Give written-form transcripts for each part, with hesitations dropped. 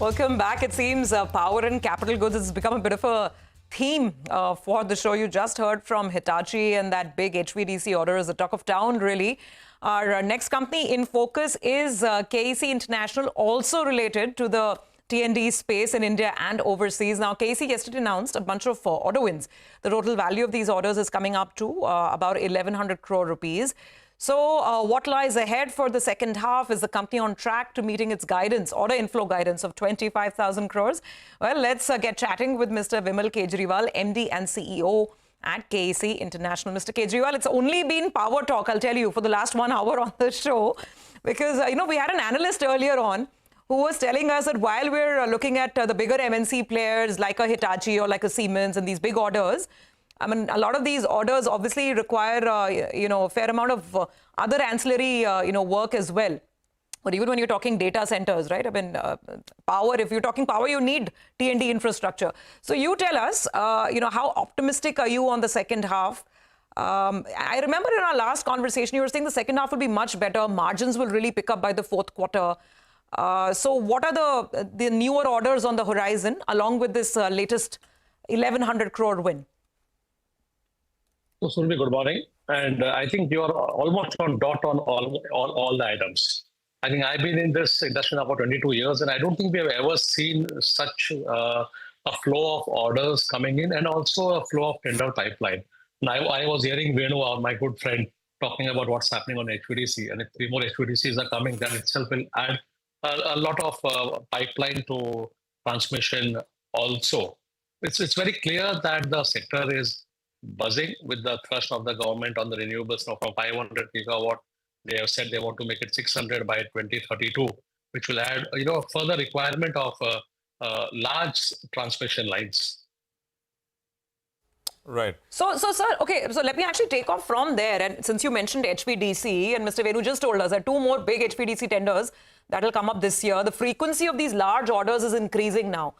Welcome back. It seems power and capital goods has become a bit of a theme for the show. You just heard from Hitachi, and that big HVDC order is the talk of town, really. Our next company in focus is KEC International, also related to the T&D space in India and overseas. Now, KEC yesterday announced a bunch of order wins. The total value of these orders is coming up to about 1,100 crore rupees. So what lies ahead for the second half? Is the company on track to meeting its guidance, order inflow guidance of 25,000 crores? Well, let's get chatting with Mr. Vimal Kejriwal, MD and CEO at KEC International. Mr. Kejriwal, it's only been power talk, I'll tell you, for the last 1 hour on the show. Because, we had an analyst earlier on who was telling us that while we're looking at the bigger MNC players like a Hitachi or like a Siemens and these big orders, I mean, a lot of these orders obviously require, a fair amount of other ancillary, work as well. But even when you're talking data centers, right? I mean, power, if you're talking power, you need T&D infrastructure. So you tell us, how optimistic are you on the second half? I remember in our last conversation, you were saying the second half will be much better. Margins will really pick up by the fourth quarter. So what are the newer orders on the horizon, along with this latest 1,100 crore win? So, Surabhi, good morning. And I think you're almost on dot on all the items. I think I've been in this industry now for 22 years, and I don't think we have ever seen such a flow of orders coming in and also a flow of tender pipeline. Now, I was hearing Venu, my good friend, talking about what's happening on HVDC. And if 3 more HVDCs are coming, that itself will add a lot of pipeline to transmission also. It's very clear that the sector is buzzing with the thrust of the government on the renewables. Now from 500 gigawatt, they have said they want to make it 600 by 2032, which will add, a further requirement of large transmission lines. Right. So, sir, okay, so let me actually take off from there. And since you mentioned HVDC, and Mr. Venu just told us that 2 more big HVDC tenders that will come up this year, the frequency of these large orders is increasing now.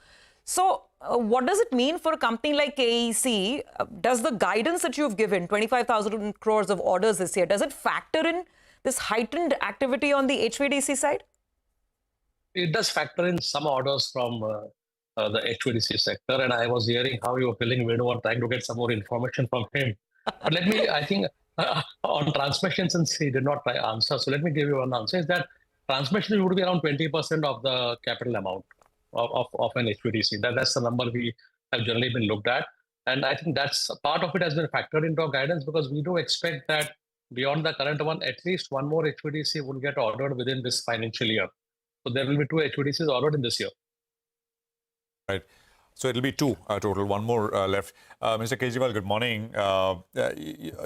So what does it mean for a company like KEC? Does the guidance that you've given, 25,000 crores of orders this year, does it factor in this heightened activity on the HVDC side? It does factor in some orders from the HVDC sector. And I was hearing how you were filling Venu and trying to get some more information from him. But I think on transmission, since he did not answer, so let me give you one answer, is that transmission would be around 20% of the capital amount of an HVDC. That's the number we have generally been looked at. And I think that's part of it has been factored into our guidance, because we do expect that beyond the current one, at least 1 more HVDC will get ordered within this financial year. So there will be 2 HVDCs ordered in this year. Right. So it'll be 2 total, 1 more left. Mr. Kejriwal, good morning.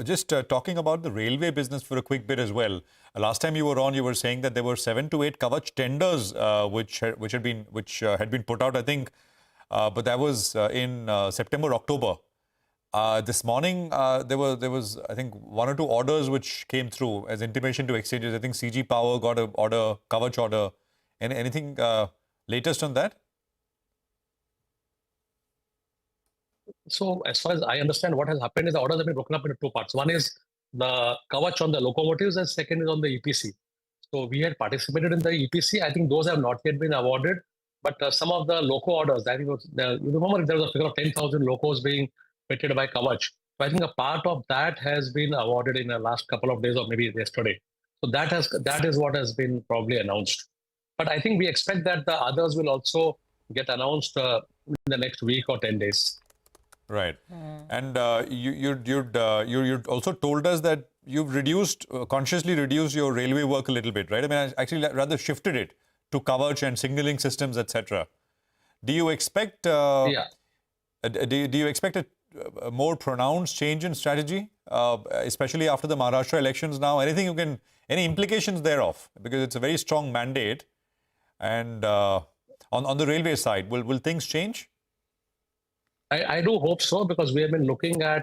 Just talking about the railway business for a quick bit as well. Last time you were on, you were saying that there were 7 to 8 Kavach tenders which had been put out, I think, but that was in September, October. This morning, there was, I think, 1 or 2 orders which came through as intimation to exchanges. I think CG Power got an order, Kavach order. Anything latest on that? So as far as I understand, what has happened is the orders have been broken up into 2 parts. One is the Kavach on the locomotives, and second is on the EPC. So we had participated in the EPC. I think those have not yet been awarded. But some of the loco orders, I think you remember there was a figure of 10,000 locos being fitted by Kavach. So I think a part of that has been awarded in the last couple of days or maybe yesterday. So that is what has been probably announced. But I think we expect that the others will also get announced in the next week or 10 days. Right. And you also told us that you've consciously reduced your railway work a little bit, right? I mean, I actually rather shifted it to Kavach and signaling systems, etc. Do you expect do you expect a more pronounced change in strategy, especially after the Maharashtra elections now? Any implications thereof? Because it's a very strong mandate. And on the railway side, will things change? I do hope so, because we have been looking at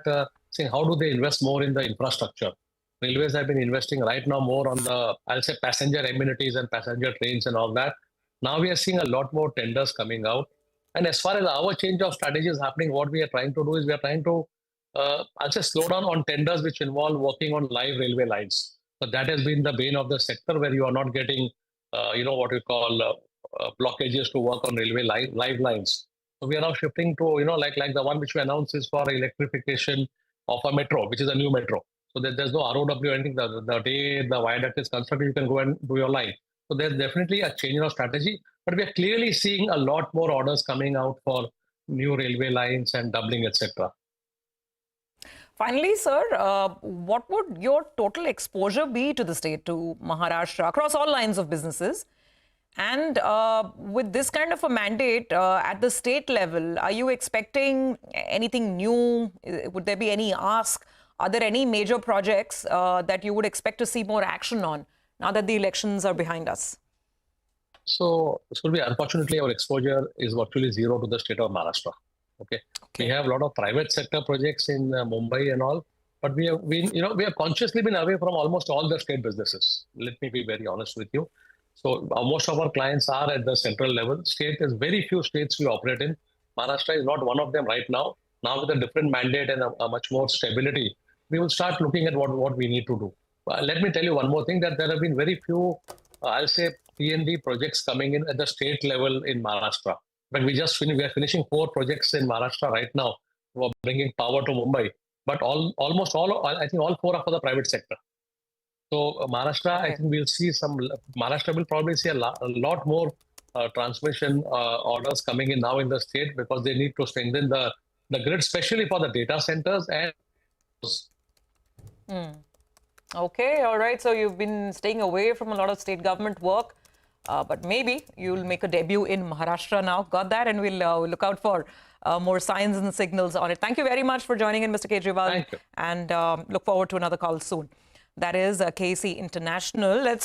saying how do they invest more in the infrastructure. Railways have been investing right now more on the, I'll say, passenger amenities and passenger trains and all that. Now we are seeing a lot more tenders coming out. And as far as our change of strategy is happening, what we are trying to do is we are trying to, I'll say, slow down on tenders which involve working on live railway lines. So that has been the bane of the sector, where you are not getting, what we call blockages to work on railway live lines. So we are now shifting to, like the one which we announced is for electrification of a metro, which is a new metro. So there's no ROW or anything. The day the viaduct is constructed, you can go and do your line. So there's definitely a change in our strategy. But we are clearly seeing a lot more orders coming out for new railway lines and doubling, etc. Finally, sir, what would your total exposure be to the state, to Maharashtra, across all lines of businesses? And with this kind of a mandate at the state level, are you expecting anything new? Would there be any ask? Are there any major projects that you would expect to see more action on now that the elections are behind us? So, Surabhi, unfortunately, our exposure is virtually zero to the state of Maharashtra. Okay. We have a lot of private sector projects in Mumbai and all, but we have consciously been away from almost all the state businesses. Let me be very honest with you. So most of our clients are at the central level. State is very few states we operate in. Maharashtra is not one of them right now. Now with a different mandate and a much more stability, we will start looking at what we need to do. Let me tell you one more thing, that there have been very few, I'll say, P&D projects coming in at the state level in Maharashtra. But we are finishing 4 projects in Maharashtra right now. We're bringing power to Mumbai. But almost all, I think all 4 are for the private sector. So Maharashtra, I think we'll see Maharashtra will probably see a lot more transmission orders coming in now in the state, because they need to strengthen the grid, especially for the data centers and. Okay, all right. So you've been staying away from a lot of state government work, but maybe you'll make a debut in Maharashtra now. Got that? And we'll look out for more signs and signals on it. Thank you very much for joining in, Mr. Kejriwal. Thank you. And look forward to another call soon. That is KEC International. Let's